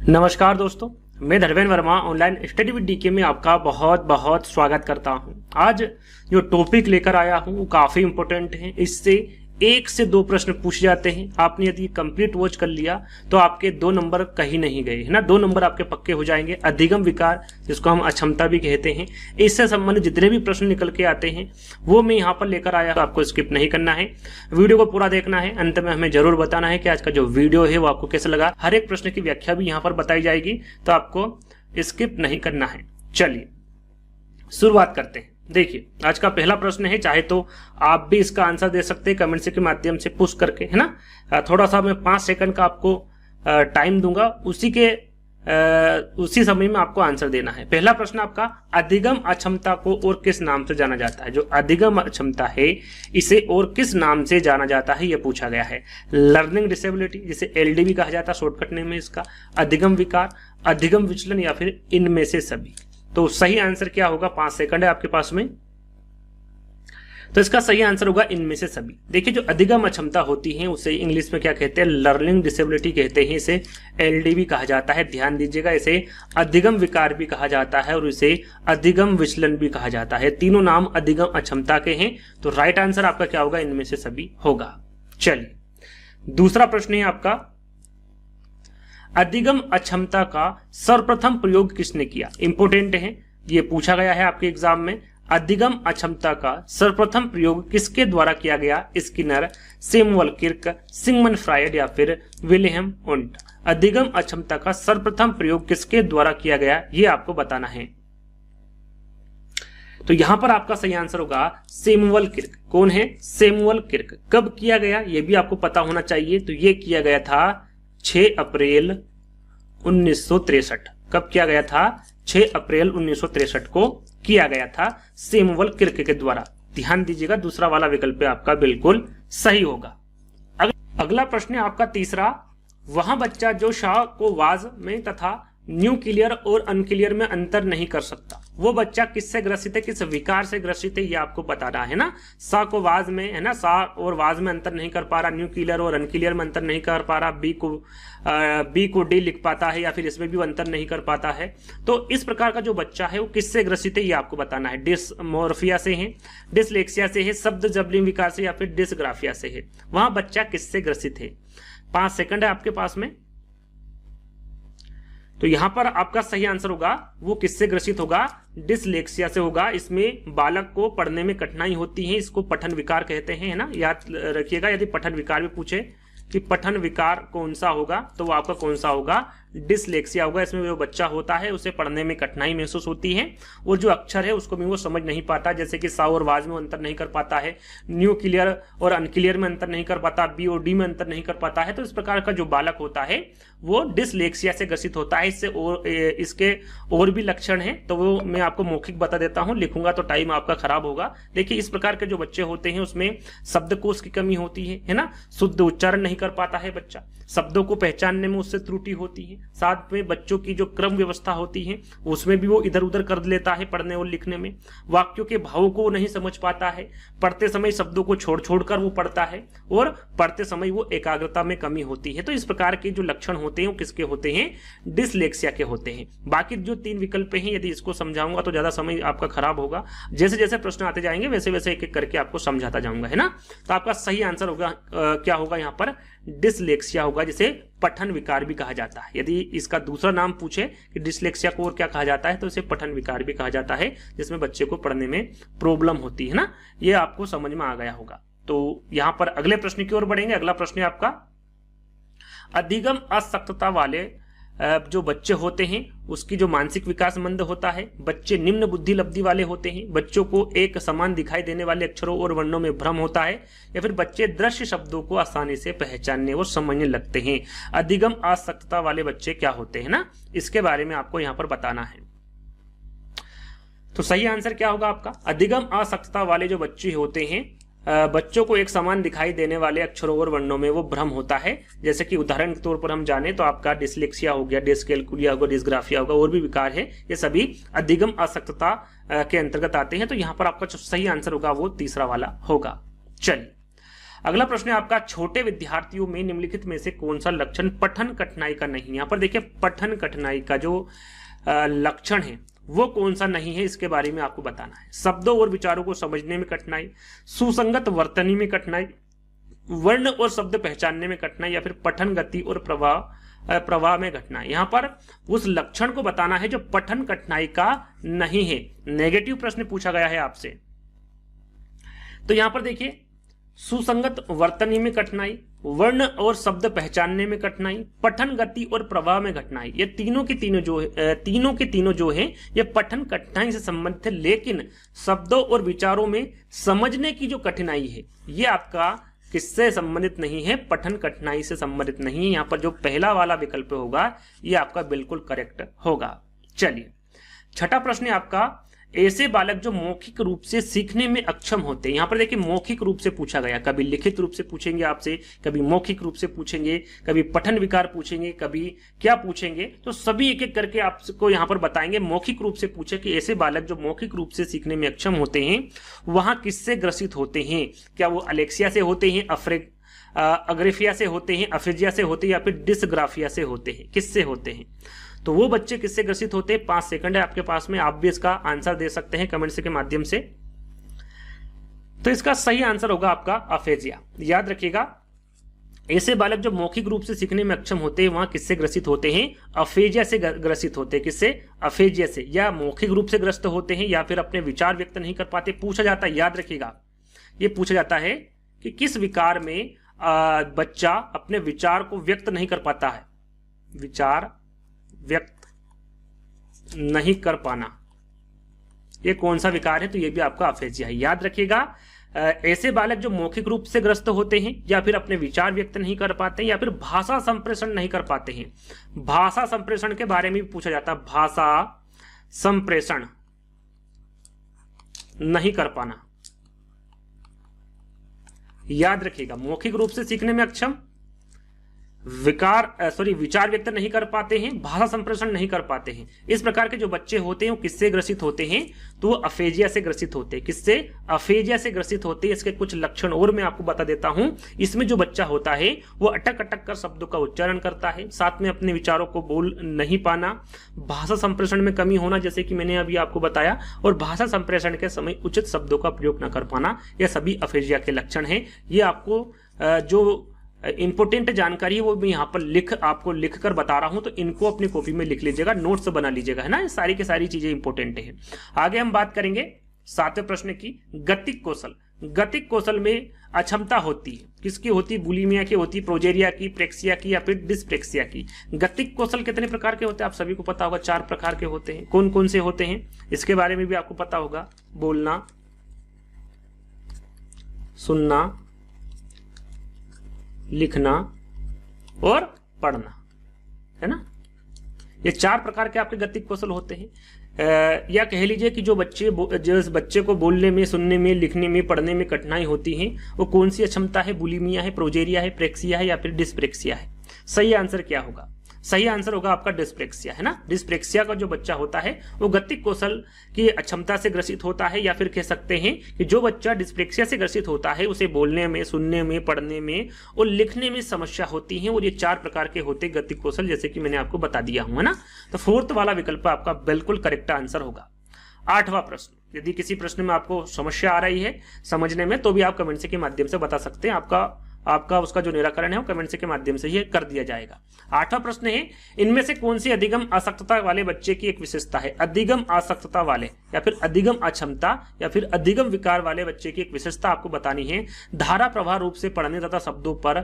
नमस्कार दोस्तों, मैं Dharmendra Verma online study with DK में आपका बहुत बहुत स्वागत करता हूं। आज जो टॉपिक लेकर आया हूं वो काफी इंपॉर्टेंट है। इससे 1 से 2 प्रश्न पूछ जाते हैं। आपने यदि कंप्लीट वॉच कर लिया तो आपके 2 नंबर कहीं नहीं गए, है ना। 2 नंबर आपके पक्के हो जाएंगे। अधिगम विकार, जिसको हम अक्षमता भी कहते हैं, इससे संबंधित जितने भी प्रश्न निकल के आते हैं वो मैं यहाँ पर लेकर आया। तो आपको स्किप नहीं करना है, वीडियो को पूरा देखना है। अंत में हमें जरूर बताना है कि आज का जो वीडियो है वो आपको कैसा लगा। हर एक प्रश्न की व्याख्या भी यहाँ पर बताई जाएगी, तो आपको स्किप नहीं करना है। चलिए शुरुआत करते हैं। देखिए, आज का पहला प्रश्न है। चाहे तो आप भी इसका आंसर दे सकते हैं कमेंट के माध्यम से पुश करके, है ना। थोड़ा सा मैं 5 सेकंड का आपको टाइम दूंगा, उसी समय में आपको आंसर देना है। पहला प्रश्न आपका, अधिगम अक्षमता को और किस नाम से जाना जाता है। जो अधिगम अक्षमता है इसे और किस नाम से जाना जाता है, यह पूछा गया है। लर्निंग डिसेबिलिटी, जिसे एलडीवी कहा जाता है शॉर्टकट नेम है इसका, अधिगम विकार, अधिगम विचलन, या फिर इनमें से सभी। तो सही आंसर क्या होगा? 5 सेकंड है आपके पास में, तो इसका सही आंसर होगा इनमें से सभी। देखिए, जो अधिगम अक्षमता होती है उसे इंग्लिश में क्या कहते हैं? लर्निंग डिसेबिलिटी कहते हैं। इसे एलडीवी कहा जाता है। ध्यान दीजिएगा, इसे अधिगम विकार भी कहा जाता है और इसे अधिगम विचलन भी कहा जाता है। तीनों नाम अधिगम अक्षमता के हैं। तो राइट आंसर आपका क्या होगा? इनमें से सभी होगा। चलिए, दूसरा प्रश्न है आपका, अधिगम अक्षमता का सर्वप्रथम प्रयोग किसने किया? इंपोर्टेंट है, ये पूछा गया है आपके एग्जाम में। अधिगम अक्षमता का सर्वप्रथम प्रयोग किसके द्वारा किया गया? Skinner, Samuel Kirk, Sigmund Freud, या फिर विलियम वुंट। अधिगम अक्षमता का सर्वप्रथम प्रयोग किसके द्वारा किया गया, ये आपको बताना है। तो यहां पर आपका सही आंसर होगा सैमुअल किर्क। कौन है? Samuel Kirk. कब किया गया ये भी आपको पता होना चाहिए। तो ये किया गया था 6 अप्रैल 1963। कब किया गया था? 6 अप्रैल 1963 को किया गया था सैमुअल किर्क के द्वारा। ध्यान दीजिएगा, दूसरा वाला विकल्प आपका बिल्कुल सही होगा। अगला प्रश्न है आपका तीसरा, वहां बच्चा जो शाह को वाज में तथा न्यूक्लियर और अनक्लियर में अंतर नहीं कर सकता, वो बच्चा किससे ग्रसित है, किस विकार से ग्रसित है, ये आपको बताना है ना। सा को वाज में, है ना, सा और वाज में अंतर नहीं कर पा रहा, न्यूक्लियर और अनक्लियर में अंतर नहीं कर पा रहा, बी को डी लिख पाता है, या फिर इसमें भी अंतर नहीं कर पाता है। तो इस प्रकार का जो बच्चा है वो किससे ग्रसित है, ये आपको बताना है। डिसमोर्फिया से है, डिसलेक्सिया से है, शब्द जबलिंग विकार से, या फिर डिसग्राफिया से है। वहां बच्चा किससे ग्रसित है? 5 सेकंड है आपके पास में। तो यहां पर आपका सही आंसर होगा, वो किससे ग्रसित होगा? डिसलेक्सिया से होगा। इसमें बालक को पढ़ने में कठिनाई होती है, इसको पठन विकार कहते हैं, है ना। याद रखिएगा, यदि पठन विकार भी पूछे कि पठन विकार कौन सा होगा, तो वो आपका कौन सा होगा? डिसलेक्सिया होगा। इसमें जो बच्चा होता है उसे पढ़ने में कठिनाई महसूस होती है और जो अक्षर है उसको भी वो समझ नहीं पाता, जैसे कि सा और वाज में अंतर नहीं कर पाता है, न्यूक्लियर और अनक्लियर में अंतर नहीं कर पाता, बी और डी में अंतर नहीं कर पाता है। तो इस प्रकार का जो बालक होता है वो डिसलेक्सिया से ग्रसित होता है। इसके और भी लक्षण हैं, तो वो मैं आपको मौखिक बता देता हूं, लिखूंगा तो टाइम आपका खराब होगा। देखिए, इस प्रकार के जो बच्चे होते हैं उसमें शब्दकोश की कमी होती है ना। शुद्ध उच्चारण नहीं कर पाता है बच्चा, शब्दों को पहचानने में उससे त्रुटि होती है। साथ में बच्चों की जो क्रम व्यवस्था होती है उसमें भी वो इधर उधर कर लेता है पढ़ने और लिखने में। वाक्यों के भावों को वो नहीं समझ पाता है, पढ़ते समय शब्दों को छोड़ छोड़कर वो पढ़ता है और पढ़ते समय वो एकाग्रता में कमी होती है। तो इस प्रकार के जो लक्षण होते हैं वो किसके होते हैं? डिसलेक्सिया के होते हैं। बाकी जो 3 विकल्प हैं, यदि इसको समझाऊंगा तो ज्यादा समय आपका खराब होगा। जैसे जैसे प्रश्न आते जाएंगे वैसे वैसे एक एक करके आपको समझाता जाऊंगा, है ना। तो आपका सही आंसर होगा क्या होगा यहाँ पर? डिसलेक्सिया होगा, जिसे पठन विकार भी कहा जाता है। यदि इसका दूसरा नाम पूछे कि डिसलेक्सिया को और क्या कहा जाता है, तो इसे पठन विकार भी कहा जाता है, जिसमें बच्चे को पढ़ने में प्रॉब्लम होती है ना। ये आपको समझ में आ गया होगा। तो यहां पर अगले प्रश्न की ओर बढ़ेंगे। अगला प्रश्न है आपका, अधिगम अशक्तता वाले जो बच्चे होते हैं उसकी जो मानसिक विकास मंद होता है, बच्चे निम्न बुद्धि लब्धि वाले होते हैं, बच्चों को एक समान दिखाई देने वाले अक्षरों और वर्णों में भ्रम होता है, या फिर बच्चे दृश्य शब्दों को आसानी से पहचानने और समझने लगते हैं। अधिगम अशक्तता वाले बच्चे क्या होते हैं ना, इसके बारे में आपको यहां पर बताना है। तो सही आंसर क्या होगा आपका? अधिगम अशक्तता वाले जो बच्चे होते हैं, बच्चों को एक समान दिखाई देने वाले अक्षरों और वर्णों में वो भ्रम होता है। जैसे कि उदाहरण के तौर पर हम जाने तो आपका डिसलेक्सिया हो गया, डिसकैल्कुलिया होगा, डिसग्राफिया होगा, और भी विकार है, ये सभी अधिगम अशक्तता के अंतर्गत आते हैं। तो यहाँ पर आपका जो सही आंसर होगा वो तीसरा वाला होगा। चलिए अगला प्रश्न है आपका, छोटे विद्यार्थियों में निम्नलिखित में से कौन सा लक्षण पठन कठिनाई का नहीं है। यहाँ पर देखिए पठन कठिनाई का जो लक्षण है वो कौन सा नहीं है, इसके बारे में आपको बताना है। शब्दों और विचारों को समझने में कठिनाई, सुसंगत वर्तनी में कठिनाई, वर्ण और शब्द पहचानने में कठिनाई, या फिर पठन गति और प्रवाह में कठिनाई। यहां पर उस लक्षण को बताना है जो पठन कठिनाई का नहीं है। नेगेटिव प्रश्न पूछा गया है आपसे। तो यहां पर देखिए सुसंगत वर्तनी में कठिनाई, वर्ण और शब्द पहचानने में कठिनाई, पठन गति और प्रवाह में कठिनाई, ये तीनों के तीनों जो है ये पठन कठिनाई से संबंधित है, लेकिन शब्दों और विचारों में समझने की जो कठिनाई है ये आपका किससे संबंधित नहीं है, पठन कठिनाई से संबंधित नहीं है। यहां पर जो पहला वाला विकल्प होगा ये आपका बिल्कुल करेक्ट होगा। चलिए छठा प्रश्न है आपका, ऐसे बालक जो मौखिक रूप से सीखने में अक्षम होते हैं। यहां पर देखिए मौखिक रूप से पूछा गया, कभी लिखित रूप से पूछेंगे आपसे, कभी मौखिक रूप से पूछेंगे, कभी पठन विकार पूछेंगे, कभी क्या पूछेंगे, तो सभी एक एक करके आपको यहां पर बताएंगे। मौखिक रूप से पूछे कि ऐसे बालक जो मौखिक रूप से सीखने में अक्षम होते हैं वहां किससे ग्रसित होते हैं, क्या वो अलेक्सिया से होते हैं, अग्रेफिया से होते हैं, अफेजिया से होते हैं, या फिर डिसग्राफिया से होते हैं, किससे होते हैं। तो वो बच्चे किससे ग्रसित होते हैं, 5 सेकंड है आपके पास में, आप भी इसका आंसर दे सकते हैं कमेंट्स के माध्यम से। तो इसका सही आंसर होगा आपका अफेजिया। याद रखिएगा ऐसे बालक जो मौखिक रूप से सीखने में अक्षम होते हैं वहां किससे ग्रसित होते हैं, अफेजिया से ग्रसित होते हैं। किससे, अफेजिया से। या मौखिक रूप से ग्रस्त होते हैं या फिर अपने विचार व्यक्त नहीं कर पाते। पूछा जाता है, याद रखिएगा ये पूछा जाता है कि किस विकार में बच्चा अपने विचार को व्यक्त नहीं कर पाता है, विचार व्यक्त नहीं कर पाना, ये कौन सा विकार है, तो ये भी आपका अफेजिया है। याद रखिएगा ऐसे बालक जो मौखिक रूप से ग्रस्त होते हैं या फिर अपने विचार व्यक्त नहीं कर पाते या फिर भाषा संप्रेषण नहीं कर पाते हैं। भाषा संप्रेषण के बारे में भी पूछा जाता है, भाषा संप्रेषण नहीं कर पाना। याद रखिएगा मौखिक रूप से सीखने में अक्षम, विचार व्यक्त नहीं कर पाते हैं, भाषा संप्रेषण नहीं कर पाते हैं। इस प्रकार के जो बच्चे होते हैं वो किससे ग्रसित होते हैं, तो वो अफेजिया से ग्रसित होते हैं। किससे, अफेजिया से ग्रसित होते हैं। इसके कुछ लक्षण और मैं आपको बता देता हूं। इसमें जो बच्चा होता है वो अटक अटक कर शब्दों का उच्चारण करता है, साथ में अपने विचारों को बोल नहीं पाना, भाषा संप्रेषण में कमी होना जैसे कि मैंने अभी आपको बताया, और भाषा संप्रेषण के समय उचित शब्दों का प्रयोग न कर पाना, यह सभी अफेजिया के लक्षण है। ये आपको जो इंपोर्टेंट जानकारी है वो मैं यहाँ पर आपको लिख कर बता रहा हूं, तो इनको अपनी कॉपी में लिख लीजिएगा, नोट्स बना लीजिएगा, है ना। ये सारी की सारी चीजें इंपोर्टेंट है। आगे हम बात करेंगे 7वें प्रश्न की, गतिक कौशल। गतिक कौशल में अक्षमता होती है, किसकी होती है, बुलिमिया की होती है, प्रोजेरिया की, प्रेक्सिया की, या फिर डिस्प्रेक्सिया की। गतिक कौशल कितने प्रकार के होते हैं आप सभी को पता होगा, 4 प्रकार के होते हैं। कौन कौन से होते हैं इसके बारे में भी आपको पता होगा, बोलना, सुनना, लिखना और पढ़ना, है ना। ये 4 प्रकार के आपके गतिक कौशल होते हैं। या कह लीजिए कि जिस बच्चे को बोलने में, सुनने में, लिखने में, पढ़ने में कठिनाई होती है वो कौन सी अक्षमता है, बुलिमिया है, प्रोजेरिया है, प्रेक्सिया है, या फिर डिस्प्रेक्सिया है। सही आंसर क्या होगा, सही आंसर होगा आपका डिस्प्रेक्सिया, है ना। डिस्प्रेक्सिया का जो बच्चा होता है वो गतिक कौशल की अक्षमता से ग्रसित होता है, या फिर कह सकते हैं कि जो बच्चा डिस्प्रेक्सिया से ग्रसित होता है उसे बोलने में, सुनने में, पढ़ने में और लिखने में समस्या होती है। और ये 4 प्रकार के होते हैं गतिक कौशल, जैसे कि मैंने आपको बता दिया हूं, है ना। तो 4th वाला विकल्प आपका बिल्कुल करेक्ट आंसर होगा। 8वां प्रश्न, यदि किसी प्रश्न में आपको समस्या आ रही है समझने में तो भी आप कमेंट के माध्यम से बता सकते हैं, आपका उसका जो निराकरण है वो कमेंट के माध्यम से ही कर दिया जाएगा। 8वां प्रश्न है, इनमें से कौन सी अधिगम आसक्तता वाले बच्चे की एक विशेषता है। अधिगम आसक्तता वाले या फिर अधिगम अक्षमता या फिर अधिगम विकार वाले बच्चे की एक विशेषता आपको बतानी है। धारा प्रवाह रूप से पढ़ने तथा शब्दों पर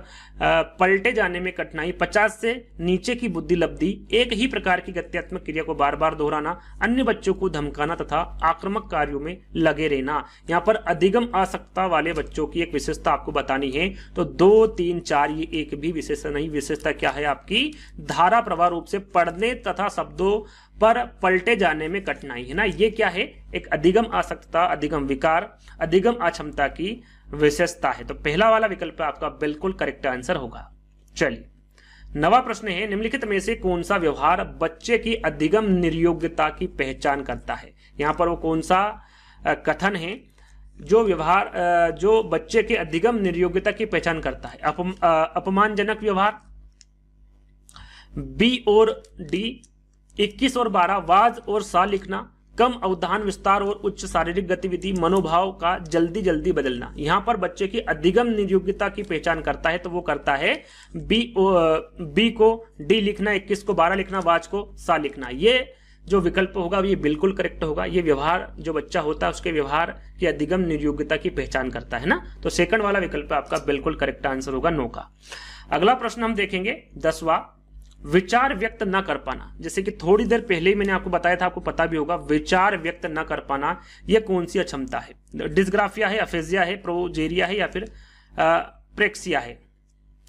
पलटे जाने में कठिनाई, 50 से नीचे की बुद्धि लब्धि, एक ही प्रकार की गत्यात्मक क्रिया को बार बार दोहराना, अन्य बच्चों को धमकाना तथा आक्रामक कार्यों में लगे रहना। यहाँ पर अधिगम आसक्तता वाले बच्चों की एक विशेषता आपको बतानी है। तो 2, 3, 4 ये एक भी विशेषता नहीं। विशेषता क्या है आपकी, धारा प्रवाह रूप से पढ़ने तथा शब्दों पर पलटे जाने में कठिनाई, है ना। ये क्या है, एक अधिगम आसक्तता, अधिगम विकार, अधिगम अक्षमता की विशेषता है। तो पहला वाला विकल्प आपका बिल्कुल करेक्ट आंसर होगा। चलिए 9वां प्रश्न है, निम्नलिखित में से कौन सा व्यवहार बच्चे की अधिगम निर्योग्यता की पहचान करता है। यहां पर वो कौन सा कथन है जो बच्चे के अधिगम निर्योग्यता की पहचान करता है। अपमानजनक व्यवहार, बी और डी। 21 और 12 वाज और सा लिखना, कम अवधान विस्तार और उच्च शारीरिक गतिविधि, मनोभाव का जल्दी जल्दी बदलना। यहां पर बच्चे की अधिगम निर्योग्यता की पहचान करता है तो वो करता है बी को डी लिखना, 21 को 12 लिखना, वाज को सा लिखना। ये जो विकल्प होगा ये बिल्कुल करेक्ट होगा। ये व्यवहार जो बच्चा होता है उसके व्यवहार की अधिगम निर्योग्यता की पहचान करता है ना, तो सेकंड वाला विकल्प आपका बिल्कुल करेक्ट आंसर होगा, नो का। अगला प्रश्न हम देखेंगे 10वां, विचार व्यक्त न कर पाना। जैसे कि थोड़ी देर पहले ही मैंने आपको बताया था, आपको पता भी होगा, विचार व्यक्त न कर पाना यह कौन सी अक्षमता है? डिस्ग्राफिया है, अफेजिया है, प्रोजेरिया है या फिर प्रेक्सिया है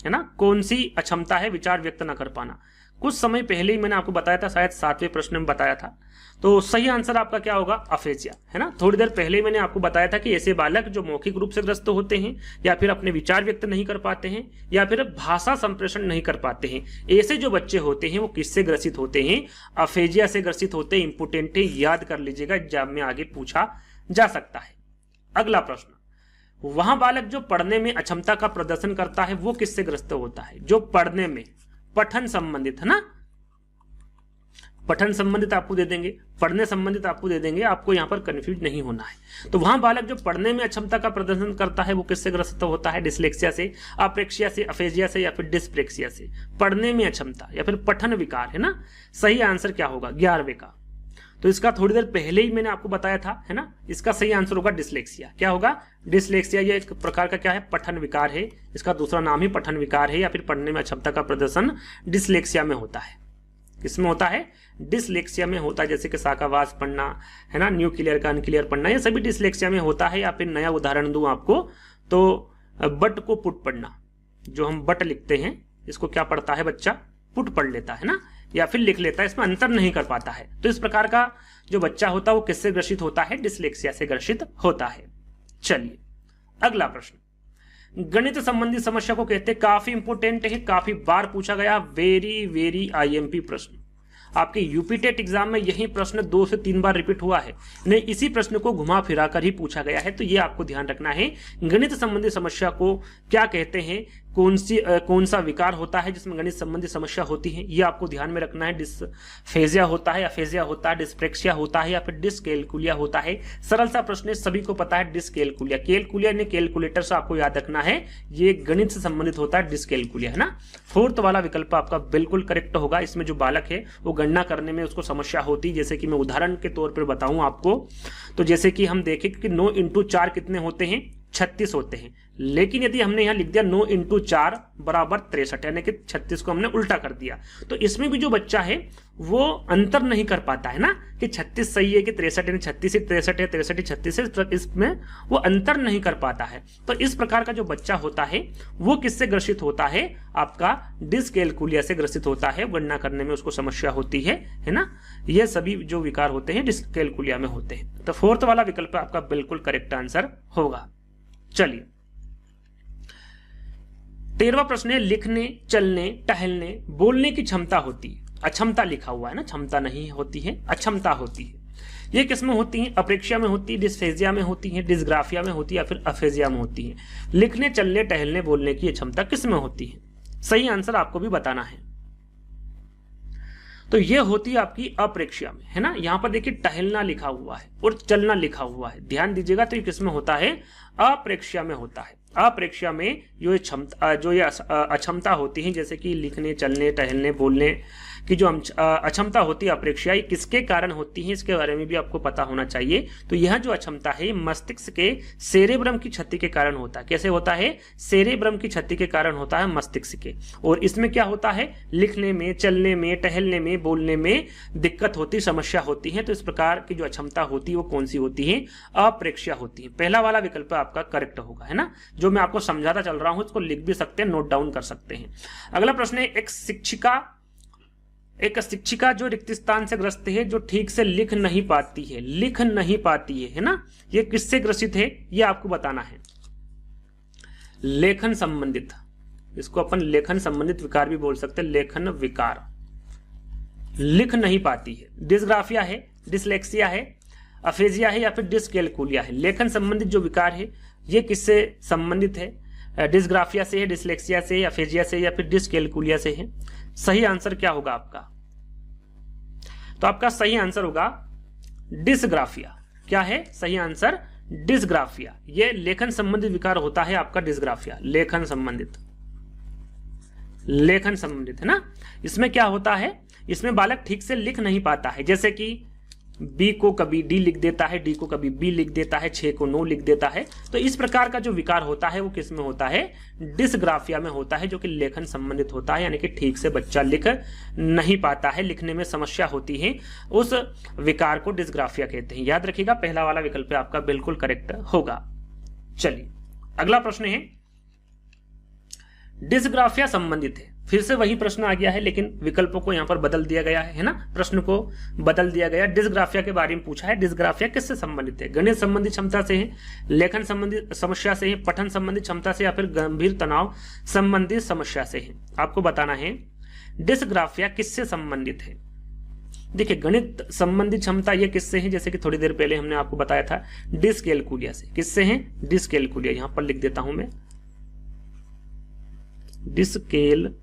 ना? कौन सी अक्षमता है विचार व्यक्त न कर पाना? कुछ समय पहले ही मैंने आपको बताया था, शायद 7वें प्रश्न में बताया था। तो सही आंसर आपका क्या होगा? अफेजिया, है ना। थोड़ी देर पहले ही मैंने आपको बताया था कि ऐसे बालक जो मौखिक रूप से ग्रस्त होते हैं या फिर अपने विचार व्यक्त नहीं कर पाते हैं या फिर भाषा संप्रेषण नहीं कर पाते हैं, ऐसे जो बच्चे होते हैं वो किससे ग्रसित होते हैं? अफेजिया से ग्रसित होते हैं। इंपोर्टेंट है, याद कर लीजिएगा, एग्जाम में आगे पूछा जा सकता है। अगला प्रश्न, वहां बालक जो पढ़ने में अक्षमता का प्रदर्शन करता है वो किससे ग्रस्त होता है? जो पढ़ने में, पठन संबंधित, है ना, पठन संबंधित आपको दे देंगे, पढ़ने संबंधित आपको दे देंगे, आपको यहां पर कंफ्यूज नहीं होना है। तो वहां बालक जो पढ़ने में अक्षमता का प्रदर्शन करता है वो किससे ग्रस्त होता है? डिस्लेक्सिया से, अप्रेक्सिया से, अफेजिया से या फिर डिस्प्रेक्सिया से। पढ़ने में अक्षमता या फिर पठन विकार, है ना। सही आंसर क्या होगा? 11वें का। तो इसका थोड़ी देर पहले ही मैंने आपको बताया था, है ना। इसका सही आंसर होगा डिस्लेक्सिया। क्या होगा? डिस्लेक्सिया। ये एक प्रकार का क्या है? पठन विकार है। इसका दूसरा नाम ही पठन विकार है या फिर पढ़ने में अक्षमता का प्रदर्शन डिस्लेक्सिया में होता है। किसमें होता है? डिस्लेक्सिया में होता है। जैसे कि शाकावास पढ़ना, है ना, न्यू क्लियर का अनक्लियर पढ़ना, ये सभी डिस्लेक्सिया में होता है। या फिर नया उदाहरण दूं आपको तो बट को पुट पढ़ना, जो हम बट लिखते हैं इसको क्या पढ़ता है बच्चा? पुट पढ़ लेता है ना, या फिर लिख लेता है, इसमें अंतर नहीं कर पाता है। तो इस प्रकार का जो बच्चा होता है वो किससे ग्रसित होता है? डिस्लेक्सिया से ग्रसित होता है। चलिए अगला प्रश्न, गणित संबंधी समस्या को कहते हैं, काफी इंपोर्टेंट है, काफी बार पूछा गया, वेरी वेरी आईएमपी प्रश्न। आपके यूपी टेट एग्जाम में यही प्रश्न 2 से 3 बार रिपीट हुआ है, नहीं इसी प्रश्न को घुमा फिरा कर ही पूछा गया है। तो ये आपको ध्यान रखना है, गणित संबंधी समस्या को क्या कहते हैं, कौन सा विकार होता है जिसमें गणित संबंधी समस्या होती है, ये आपको ध्यान में रखना है। डिस्फेजिया होता है, अफेजिया होता है, डिस्प्रेक्सिया होता है या फिर डिसकैलकुलिया होता है। सरल सा प्रश्न है, सभी को पता है, डिसकैलकुलिया। कैलकुलिया ने कैलकुलेटर से आपको याद रखना है, ये गणित से संबंधित होता है, डिसकैलकुलिया, है ना। 4th वाला विकल्प आपका बिल्कुल करेक्ट होगा। इसमें जो बालक है वो गणना करने में उसको समस्या होती है। जैसे कि मैं उदाहरण के तौर पर बताऊं आपको, तो जैसे कि हम देखें कि 9 × 4 कितने होते हैं? 36 होते हैं। लेकिन यदि हमने यहां लिख दिया 9 × 4 बराबर 63, यानी कि 36 को हमने उल्टा कर दिया, तो इसमें भी जो बच्चा है वो अंतर नहीं कर पाता है ना, कि 36 सही है कि 63 है, 36 ही 63 है, 63 ही 36 है, इसमें वो अंतर नहीं कर पाता है। तो इस प्रकार का जो बच्चा होता है वो किससे ग्रसित होता है? आपका डिसकैलकुलिया से ग्रसित होता है। गणना करने में उसको समस्या होती है ना। ये सभी जो विकार होते हैं डिसकैलकुलिया में होते हैं। तो 4th वाला विकल्प आपका बिल्कुल करेक्ट आंसर होगा। चलिए 13वां प्रश्न है, लिखने, चलने, टहलने, बोलने की क्षमता होती है। अक्षमता लिखा हुआ है ना, क्षमता नहीं होती है, अक्षमता होती है। ये किसमें होती है? अप्रेक्सिया में होती है, डिस्फेजिया में होती है, डिस्ग्राफिया में होती है या फिर अफेजिया में होती है। लिखने, चलने, टहलने, बोलने की क्षमता किसमें होती है? सही आंसर आपको भी बताना है। तो ये होती है आपकी अप्रेक्सिया में, है ना। यहां पर देखिए टहलना लिखा हुआ है और चलना लिखा हुआ है, ध्यान दीजिएगा। तो ये किसमें होता है? अप्रेक्सिया में होता है। अप्रेक्सिया में जो ये अक्षमता होती है, जैसे कि लिखने, चलने, टहलने, बोलने की जो अक्षमता होती है अप्रेक्सिया, ये किसके कारण होती है इसके बारे में भी आपको पता होना चाहिए। तो यह जो अक्षमता है मस्तिष्क के सेरेब्रम की क्षति के कारण होता है। कैसे होता है? सेरेब्रम की क्षति के कारण होता है, मस्तिष्क के। और इसमें क्या होता है? लिखने में, चलने में, टहलने में, बोलने में दिक्कत होती, समस्या होती है। तो इस प्रकार की जो अक्षमता होती है वो कौन सी होती है? अप्रेक्सिया होती है। पहला वाला विकल्प आपका करेक्ट होगा, है ना। जो मैं आपको समझाता चल रहा हूं इसको लिख भी सकते हैं, नोट डाउन कर सकते हैं। अगला प्रश्न है, एक शिक्षिका जो रिक्त स्थान से ग्रस्त है, जो ठीक से लिख नहीं पाती है ना। ये किससे ग्रसित है ये आपको बताना है। लेखन संबंधित, इसको अपन लेखन संबंधित विकार भी बोल सकते हैं, लेखन विकार, लिख नहीं पाती है। डिस्ग्राफिया है, डिसलेक्सिया है, अफेजिया है या फिर डिसकैलकुलिया है। लेखन संबंधित जो विकार है ये किससे संबंधित है? डिसग्राफिया से है, डिसलेक्सिया से, अफेजिया से या फिर डिसकैलकुलिया से है। सही आंसर क्या होगा आपका? तो आपका सही आंसर होगा डिसग्राफिया। क्या है सही आंसर? डिसग्राफिया। ये लेखन संबंधित विकार होता है आपका डिसग्राफिया, लेखन संबंधित है ना। इसमें क्या होता है, इसमें बालक ठीक से लिख नहीं पाता है, जैसे कि बी को कभी डी लिख देता है, डी को कभी बी लिख देता है, 6 को 9 लिख देता है। तो इस प्रकार का जो विकार होता है वो किस में होता है? डिसग्राफिया में होता है, जो कि लेखन संबंधित होता है, यानी कि ठीक से बच्चा लिख नहीं पाता है, लिखने में समस्या होती है, उस विकार को डिसग्राफिया कहते हैं। याद रखिएगा, पहला वाला विकल्प आपका बिल्कुल करेक्ट होगा। चलिए अगला प्रश्न है, डिसग्राफिया संबंधित है, फिर से वही प्रश्न आ गया है लेकिन विकल्पों को यहां पर बदल दिया गया है ना, प्रश्न को बदल दिया गया। डिसग्राफिया के बारे में पूछा है, डिसग्राफिया किससे संबंधित है? गणित संबंधी क्षमता से है, लेखन संबंधी समस्या से है, पठन संबंधी क्षमता से या फिर गंभीर तनाव संबंधी समस्या से है। आपको बताना है डिसग्राफिया किससे संबंधित है। देखिए गणित संबंधी क्षमता ये किससे है, जैसे कि थोड़ी देर पहले हमने आपको बताया था डिसकैलकुलिया से। किससे है? डिसकैलकुलिया। यहां पर लिख देता हूं मैं, डिसकैलकुलिया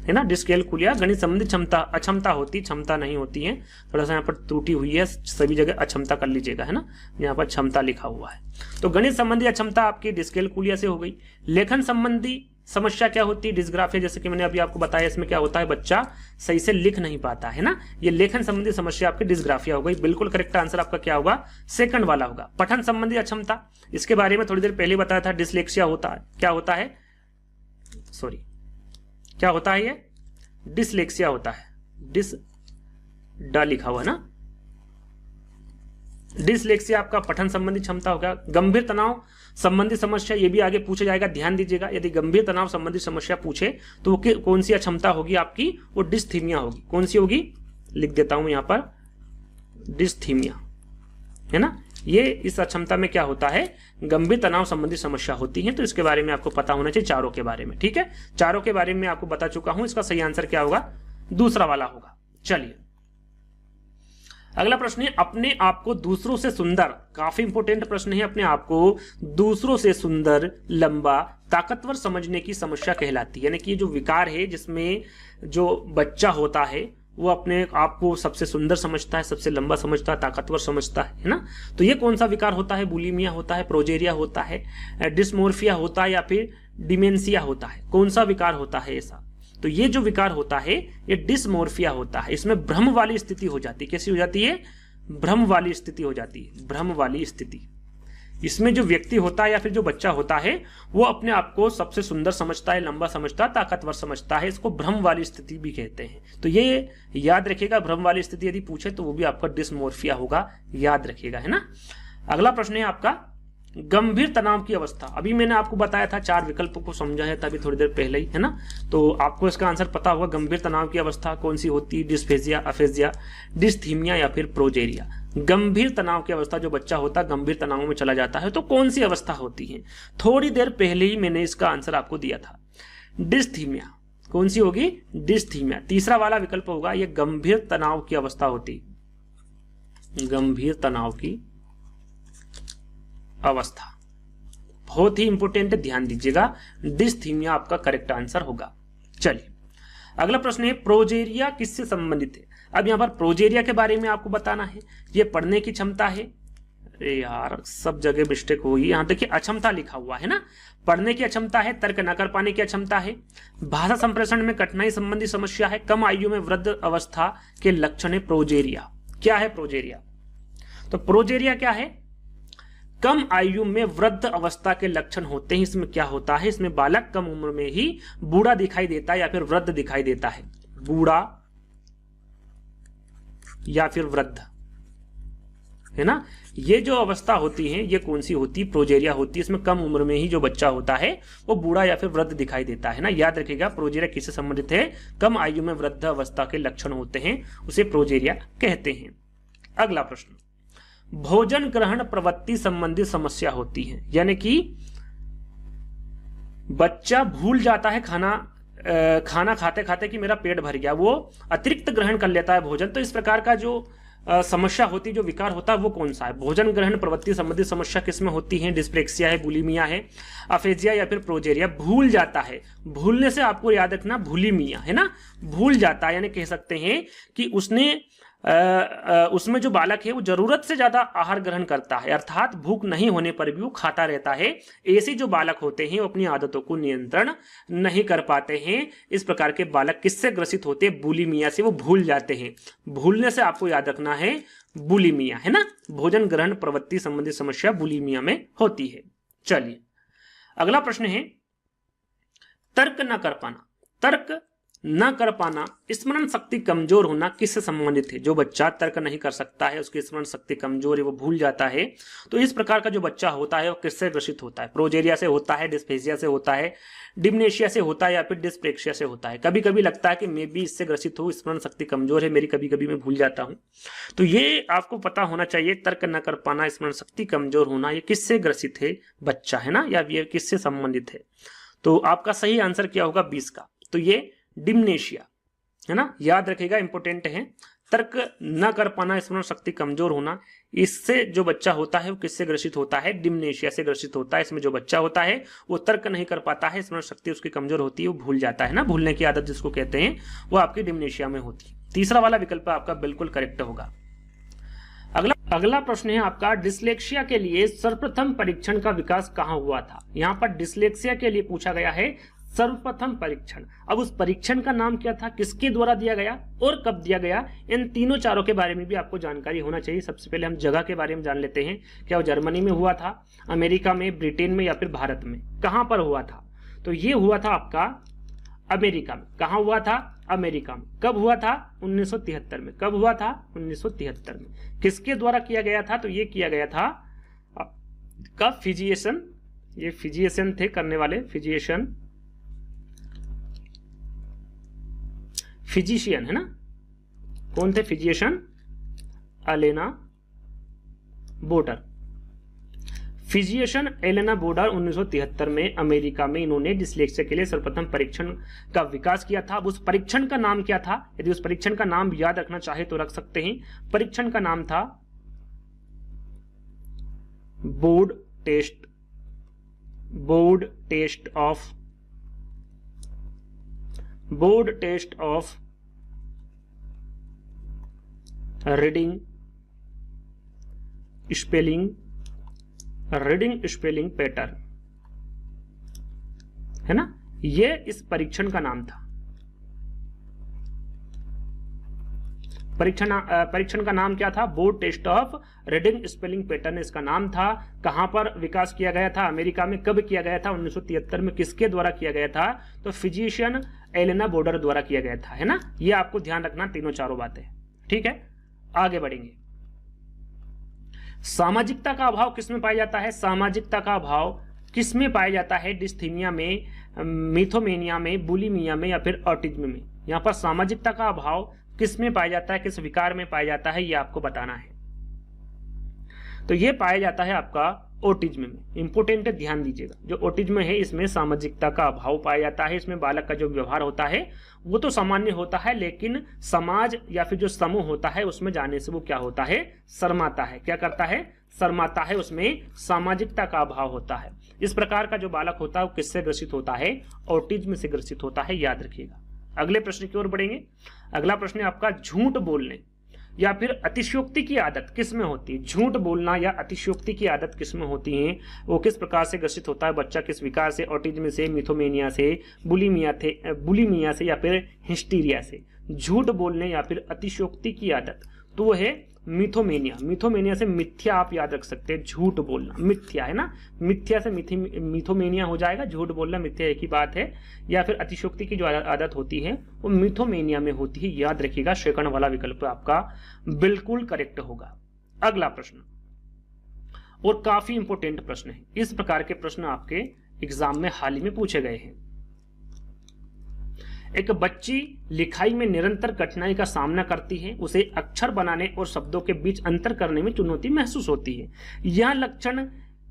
है ना। डिसकैलकुलिया गणित संबंधी क्षमता, अक्षमता होती, क्षमता नहीं होती है, थोड़ा सा यहाँ पर त्रुटि हुई है, सभी जगह अक्षमता कर लीजिएगा है ना, यहाँ पर क्षमता लिखा हुआ है। तो गणित संबंधी अक्षमता आपकी डिसकैलकुलिया से हो गई। लेखन संबंधी समस्या क्या होती है? डिसग्राफिया, जैसे कि मैंने अभी आपको बताया, इसमें क्या होता है, बच्चा सही से लिख नहीं पाता है ना, ये लेखन संबंधी समस्या आपकी डिसग्राफिया हो गई। बिल्कुल करेक्ट आंसर आपका क्या होगा? सेकंड वाला होगा। पठन संबंधी अक्षमता, इसके बारे में थोड़ी देर पहले बताया था, डिसलेक्सिया होता है। क्या होता है? सॉरी, क्या होता है? ये डिसलेक्सिया होता है, डिस डा लिखा हुआ ना। डिसलेक्सिया आपका पठन संबंधी क्षमता होगा। गंभीर तनाव संबंधी समस्या, ये भी आगे पूछा जाएगा, ध्यान दीजिएगा। यदि गंभीर तनाव संबंधी समस्या पूछे तो वो कौन सी अक्षमता होगी आपकी? वो डिस्थीमिया होगी। कौन सी होगी? लिख देता हूं यहां पर, डिस्थीमिया है ना। ये इस अक्षमता में क्या होता है? गंभीर तनाव संबंधी समस्या होती है। तो इसके बारे में आपको पता होना चाहिए, चारों के बारे में। ठीक है, चारों के बारे में आपको बता चुका हूं। इसका सही आंसर क्या होगा? दूसरा वाला होगा। चलिए अगला प्रश्न है, अपने आप को दूसरों से सुंदर, काफी इंपोर्टेंट प्रश्न है, अपने आप को दूसरों से सुंदर, लंबा, ताकतवर समझने की समस्या कहलाती है। यानी कि जो विकार है जिसमें जो बच्चा होता है वो अपने आप को सबसे सुंदर समझता है, सबसे लंबा समझता है, ताकतवर समझता है ना। तो ये कौन सा विकार होता है? बुलिमिया होता है, प्रोजेरिया होता है, डिस्मोर्फिया होता है या फिर डिमेंशिया होता है? कौन सा विकार होता है ऐसा? तो ये जो विकार होता है ये डिस्मोर्फिया होता है। इसमें भ्रम वाली स्थिति हो जाती है। कैसी हो जाती है? भ्रम वाली स्थिति हो जाती है, भ्रम वाली स्थिति। इसमें जो व्यक्ति होता है या फिर जो बच्चा होता है वो अपने आप को सबसे सुंदर समझता है, लंबा समझता है, ताकतवर समझता है। इसको भ्रम वाली स्थिति भी कहते हैं। तो ये याद रखिएगा, भ्रम वाली स्थिति यदि पूछे तो वो भी आपका डिस्मोर्फिया होगा, याद रखिएगा है ना। अगला प्रश्न है आपका, गंभीर तनाव की अवस्था। अभी मैंने आपको बताया था, 4 विकल्पों को समझाया था अभी थोड़ी देर पहले ही है ना। तो आपको इसका आंसर पता होगा, गंभीर तनाव की अवस्था कौन सी होती है? डिस्फेजिया, अफेजिया, डिस्थीमिया या फिर प्रोजेरिया। गंभीर तनाव की अवस्था, जो बच्चा होता है गंभीर तनाव में चला जाता है, तो कौन सी अवस्था होती है? थोड़ी देर पहले ही मैंने इसका आंसर आपको दिया था, डिस्थीमिया। कौन सी होगी? डिस्थीमिया। तीसरा वाला विकल्प होगा, यह गंभीर तनाव की अवस्था होती, गंभीर तनाव की अवस्था। बहुत ही इंपोर्टेंट, ध्यान दीजिएगा, डिस्थीमिया आपका करेक्ट आंसर होगा। चलिए अगला प्रश्न है, प्रोजेरिया किससे संबंधित है? अब यहां पर प्रोजेरिया के बारे में आपको बताना है। ये पढ़ने की क्षमता है, अरे यार सब जगह मिस्टेक होगी, यहां देखिए अक्षमता लिखा हुआ है ना। पढ़ने की अक्षमता है, तर्क न कर पाने की अक्षमता है, भाषा संप्रेषण में कठिनाई संबंधी समस्या है, कम आयु में वृद्ध अवस्था के लक्षण है प्रोजेरिया। क्या है प्रोजेरिया? तो प्रोजेरिया क्या है? कम आयु में वृद्ध अवस्था के लक्षण होते हैं। इसमें क्या होता है? इसमें बालक कम उम्र में ही बूढ़ा दिखाई देता है या फिर वृद्ध दिखाई देता है, बूढ़ा या फिर वृद्ध है ना। ये जो अवस्था होती है ये कौन सी होती? प्रोजेरिया होती है। इसमें कम उम्र में ही जो बच्चा होता है वो बूढ़ा या फिर वृद्ध दिखाई देता है ना। याद रखिएगा, प्रोजेरिया किससे संबंधित है? कम आयु में वृद्ध अवस्था के लक्षण होते हैं, उसे प्रोजेरिया कहते हैं। अगला प्रश्न, भोजन ग्रहण प्रवृत्ति संबंधी समस्या होती है, यानी कि बच्चा भूल जाता है खाना खाते खाते कि मेरा पेट भर गया, वो अतिरिक्त ग्रहण कर लेता है भोजन। तो इस प्रकार का जो समस्या होती है, जो विकार होता है वो कौन सा है? भोजन ग्रहण प्रवृत्ति संबंधी समस्या किसमें होती है? डिस्प्लेक्सिया है, बुलिमिया है, अफेजिया या फिर प्रोजेरिया। भूल जाता है, भूलने से आपको याद रखना बुलिमिया है ना, भूल जाता है, यानी कह सकते हैं कि उसमें जो बालक है वो जरूरत से ज्यादा आहार ग्रहण करता है, अर्थात भूख नहीं होने पर भी वो खाता रहता है। ऐसे जो बालक होते हैं वो अपनी आदतों को नियंत्रण नहीं कर पाते हैं। इस प्रकार के बालक किससे ग्रसित होते हैं? बुलिमिया से, वो भूल जाते हैं। भूलने से आपको याद रखना है बुलिमिया है ना, भोजन ग्रहण प्रवृत्ति संबंधी समस्या बुलिमिया में होती है। चलिए अगला प्रश्न है, तर्क न कर पाना। तर्क न कर पाना, स्मरण शक्ति कमजोर होना किससे संबंधित है? जो बच्चा तर्क नहीं कर सकता है, उसकी स्मरण शक्ति कमजोर है, वो भूल जाता है, तो इस प्रकार का जो बच्चा होता है वो किससे ग्रसित होता है? प्रोजेरिया से होता है, डिस्फेजिया से होता है, डिम्नेशिया से होता है या फिर डिस्प्लेक्सिया से होता है? कभी कभी लगता है कि मैं भी इससे ग्रसित हूँ, स्मरण शक्ति कमजोर है मेरी, कभी कभी मैं भूल जाता हूँ। तो ये आपको पता होना चाहिए, तर्क न कर पाना, स्मरण शक्ति कमजोर होना, ये किससे ग्रसित है बच्चा है ना, या ये किससे संबंधित है? तो आपका सही आंसर क्या होगा 20 का? तो ये डिम्नेशिया है ना, याद रखिएगा, इंपोर्टेंट है। तर्क न कर पाना, स्मरण शक्ति कमजोर होना, इससे जो बच्चा होता है वो किससे ग्रसित होता है? डिम्नेशिया से ग्रसित होता है। इसमें जो बच्चा होता है वो तर्क नहीं कर पाता है, स्मरण शक्ति उसकी कमजोर होती है, वो भूल जाता है ना, भूलने की आदत जिसको कहते हैं, वो आपकी डिम्नेशिया में होती है। तीसरा वाला विकल्प आपका बिल्कुल करेक्ट होगा। अगला प्रश्न है आपका, डिस्लेक्सिया के लिए सर्वप्रथम परीक्षण का विकास कहां हुआ था? यहां पर डिस्लेक्सिया के लिए पूछा गया है सर्वप्रथम परीक्षण। अब उस परीक्षण का नाम क्या था, किसके द्वारा दिया गया और कब दिया गया? इन तीनों चारों के बारे में भी आपको जानकारी होना चाहिए। सबसे पहले हम जगह के बारे में जान लेते हैं। क्या वो जर्मनी में हुआ था, अमेरिका में, ब्रिटेन में या फिर भारत में? कहां पर हुआ था? तो ये हुआ था आपका अमेरिका में। कहां हुआ था? अमेरिका में। कब हुआ था? 1973 में। कब हुआ था? 1973 में। किसके द्वारा किया गया था? तो ये किया गया था का फिजिशियन, ये फिजिशियन थे करने वाले, फिजिशियन है ना, कौन थे? Physician Elena border. Physician Elena border 1973 में अमेरिका में इन्होंने डिस्लेक्सिया के लिए सर्वप्रथम परीक्षण का विकास किया था। अब उस परीक्षण का नाम क्या था? यदि उस परीक्षण का नाम याद रखना चाहे तो रख सकते हैं। परीक्षण का नाम था board test of reading spelling pattern है ना, ये इस परीक्षण का नाम था। परीक्षण का नाम क्या था? Board test of reading spelling pattern इसका नाम था। कहां पर विकास किया गया था? अमेरिका में। कब किया गया था? 1973 में। किसके द्वारा किया गया था? तो फिजिशियन एलेना बोडर द्वारा किया गया था है ना। ये आपको ध्यान रखना, तीनों चारों बातें। ठीक है, आगे बढ़ेंगे। सामाजिकता का अभाव किसमें पाया जाता है? सामाजिकता का अभाव किसमें पाया जाता है? डिस्थीमिया में, मिथोमेनिया में, बुलिमिया में या फिर ऑटिज्म में? यहां पर सामाजिकता का अभाव किसमें पाया जाता है, किस विकार में पाया जाता है, ये आपको बताना है। तो ये पाया जाता है आपका ऑटिज्म में। इंपोर्टेंट है, ध्यान दीजिएगा। जो ऑटिज्म है इसमें सामाजिकता का अभाव पाया जाता है। इसमें बालक का जो व्यवहार होता है वो तो सामान्य होता है, लेकिन समाज या फिर जो समूह होता है उसमें जाने से वो क्या होता है? शर्माता है। क्या करता है? शर्माता है। उसमें सामाजिकता का अभाव होता है। इस प्रकार का जो बालक होता है वो किससे ग्रसित होता है? ऑटिज्म से ग्रसित होता है, याद रखिएगा। अगले प्रश्न की ओर बढ़ेंगे। अगला प्रश्न है आपका, झूठ बोलने या फिर अतिशयोक्ति की आदत किसमें होती है? झूठ बोलना या अतिशयोक्ति की आदत किसमें होती है? वो किस प्रकार से ग्रसित होता है बच्चा? किस विकार से? ऑटिज्म से, मिथोमेनिया से, बुलिमिया से या फिर हिस्टीरिया से? झूठ बोलने या फिर अतिशयोक्ति की आदत, तो वो है मिथोमेनिया। मिथोमेनिया से मिथ्या आप याद रख सकते हैं, झूठ बोलना मिथ्या है ना, मिथ्या से मिथोमेनिया हो जाएगा। झूठ बोलना मिथ्या एक ही बात है। या फिर अतिशयोक्ति की जो आदत होती है वो मिथोमेनिया में होती है, याद रखिएगा। सेकंड वाला विकल्प आपका बिल्कुल करेक्ट होगा। अगला प्रश्न, और काफी इंपोर्टेंट प्रश्न है। इस प्रकार के प्रश्न आपके एग्जाम में हाल ही में पूछे गए हैं। एक बच्ची लिखाई में निरंतर कठिनाई का सामना करती है। उसे अक्षर बनाने और शब्दों के बीच अंतर करने में चुनौती महसूस होती है। यह लक्षण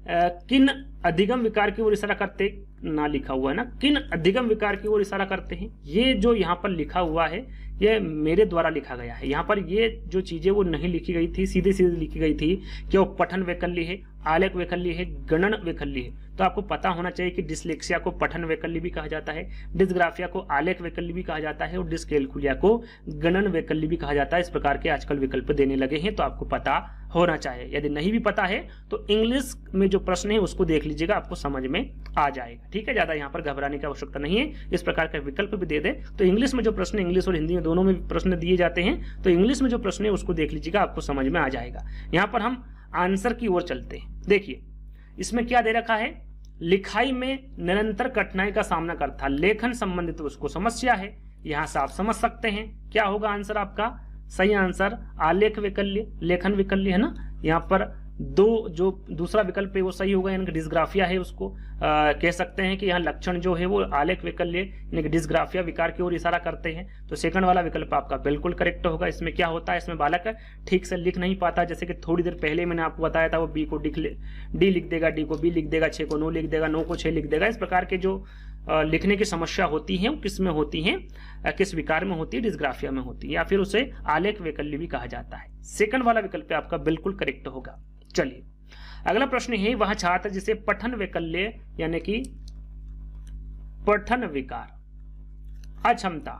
किन अधिगम विकार की ओर इशारा करते, ना लिखा हुआ है ना, किन अधिगम विकार की ओर इशारा करते हैं। ये जो यहाँ पर लिखा हुआ है ये मेरे द्वारा लिखा गया है। यहाँ पर ये जो चीजें वो नहीं लिखी गई थी, सीधे सीधे लिखी गई थी कि वो पठन वैकल्य है, आलेख वैकल्य है, गणन वैकल्य है। तो आपको पता होना चाहिए कि डिसलेक्सिया को पठन वैकल्य भी कहा जाता है, डिस्ग्राफिया को आलेख वैकल्य भी कहा जाता है और डिस्कैलकुलिया को गणन वैकल्य भी कहा जाता है। इस प्रकार के आजकल विकल्प देने लगे हैं, तो आपको पता होना चाहिए। यदि नहीं भी पता है तो इंग्लिश में जो प्रश्न है उसको देख लीजिएगा, आपको समझ में आ जाएगा। ठीक है, ज्यादा यहाँ पर घबराने की आवश्यकता नहीं है। इस प्रकार का विकल्प भी दे दे तो इंग्लिश में जो प्रश्न, इंग्लिश और हिंदी में दोनों में प्रश्न दिए जाते हैं, तो इंग्लिश में जो प्रश्न है उसको देख लीजिएगा, आपको समझ में आ जाएगा। यहाँ पर हम आंसर की ओर चलते हैं। देखिए इसमें क्या दे रखा है, लिखाई में निरंतर कठिनाई का सामना करता, लेखन संबंधित उसको समस्या है। यहां से आप समझ सकते हैं क्या होगा आंसर आपका। सही आंसर आलेख वैकल्य, लेखन वैकल्य है ना। यहाँ पर दो जो दूसरा विकल्प है वो सही होगा, यानी कि डिस्ग्राफिया है उसको कह सकते हैं कि यहाँ लक्षण जो है वो आलेख वैकल्य यानी कि डिस्ग्राफिया विकार की ओर इशारा करते हैं। तो सेकंड वाला विकल्प आपका बिल्कुल करेक्ट होगा। इसमें क्या होता है, इसमें बालक ठीक से लिख नहीं पाता, जैसे कि थोड़ी देर पहले मैंने आपको बताया था, वो बी को डी लिख देगा, डी को बी लिख देगा, 6 को 9 लिख देगा, 9 को 6 लिख देगा। इस प्रकार के जो लिखने की समस्या होती है वो किस में होती है, किस विकार में होती है, डिस्ग्राफिया में होती है, या फिर उसे आलेख वैकल्य भी कहा जाता है। सेकंड वाला विकल्प आपका बिल्कुल करेक्ट होगा। चलिए अगला प्रश्न है, वह छात्र जिसे पठन वैकल्य यानी कि पठन विकार, अक्षमता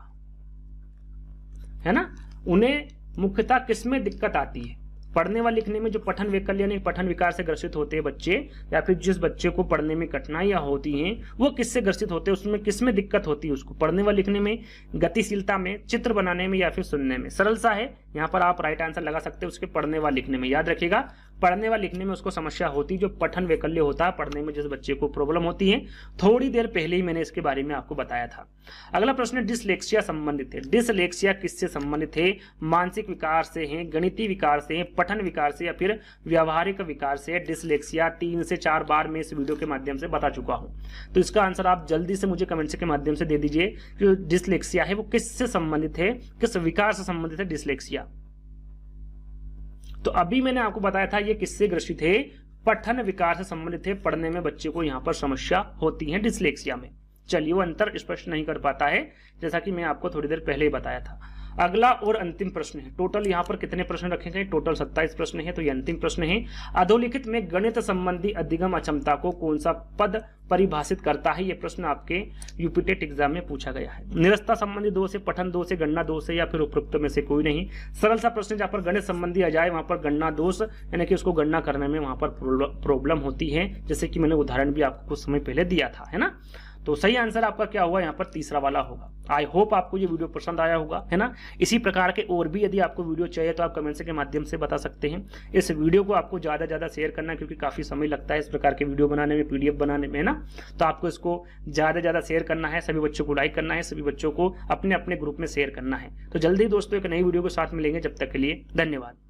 है ना, उन्हें मुख्यतः किसमें दिक्कत आती है। पढ़ने व लिखने में जो पठन वैकल्य यानी पठन विकार से ग्रसित होते हैं बच्चे, या फिर जिस बच्चे को पढ़ने में कठिनाइयां होती हैं वो किससे ग्रसित होते हैं, उसमें किसमें दिक्कत होती है उसको, पढ़ने व लिखने में, गतिशीलता में, चित्र बनाने में, या फिर सुनने में। सरल सा है, यहाँ पर आप राइट आंसर लगा सकते हैं उसके पढ़ने व लिखने में। याद रखिएगा पढ़ने व लिखने में उसको समस्या होती, जो पठन वैकल्य होता है, पढ़ने में जिस बच्चे को प्रॉब्लम होती है। थोड़ी देर पहले ही मैंने इसके बारे में आपको बताया था। अगला प्रश्न डिसलेक्सिया संबंधित है। डिसलेक्सिया किससे संबंधित है, मानसिक विकार से है, गणितीय विकार से है, पठन विकार से, या फिर व्यावहारिक विकार से। डिसलेक्सिया 3 से 4 बार मैं इस वीडियो के माध्यम से बता चुका हूं, तो इसका आंसर आप जल्दी से मुझे कमेंट के माध्यम से दे दीजिए कि डिसलेक्सिया है वो किससे संबंधित है, किस विकार से संबंधित है डिसलेक्सिया। तो अभी मैंने आपको बताया था ये किससे ग्रसित है, पठन विकार से संबंधित है, पढ़ने में बच्चे को यहां पर समस्या होती है डिसलेक्सिया में। चलिए वो अंतर स्पष्ट नहीं कर पाता है, जैसा कि मैं आपको थोड़ी देर पहले ही बताया था। अगला और अंतिम प्रश्न है, टोटल यहाँ पर कितने प्रश्न रखे गए, टोटल 27 प्रश्न है, तो ये अंतिम प्रश्न है। अधोलिखित में गणित संबंधी अधिगम अक्षमता को कौन सा पद परिभाषित करता है, ये प्रश्न आपके यूपीटेट एग्जाम में पूछा गया है। निरस्ता संबंधी 2 से, पठन 2 से, गणना 2 से, या फिर उपरोक्त में से कोई नहीं। सरल सा प्रश्न जहाँ पर गणित संबंधी आ जाए वहां पर गणना दोष यानी कि उसको गणना करने में वहां पर प्रॉब्लम होती है, जैसे कि मैंने उदाहरण भी आपको कुछ समय पहले दिया था, है ना। तो सही आंसर आपका क्या होगा, यहाँ पर तीसरा वाला होगा। आई होप आपको ये वीडियो पसंद आया होगा, है ना। इसी प्रकार के और भी यदि आपको वीडियो चाहिए तो आप कमेंट्स के माध्यम से बता सकते हैं। इस वीडियो को आपको ज़्यादा ज़्यादा शेयर करना है, क्योंकि काफ़ी समय लगता है इस प्रकार के वीडियो बनाने में, पीडीएफ बनाने में, है ना। तो आपको इसको ज़्यादा ज़्यादा शेयर करना है, सभी बच्चों को लाइक करना है, सभी बच्चों को अपने अपने ग्रुप में शेयर करना है। तो जल्दी दोस्तों एक नई वीडियो के साथ मिलेंगे, जब तक के लिए धन्यवाद।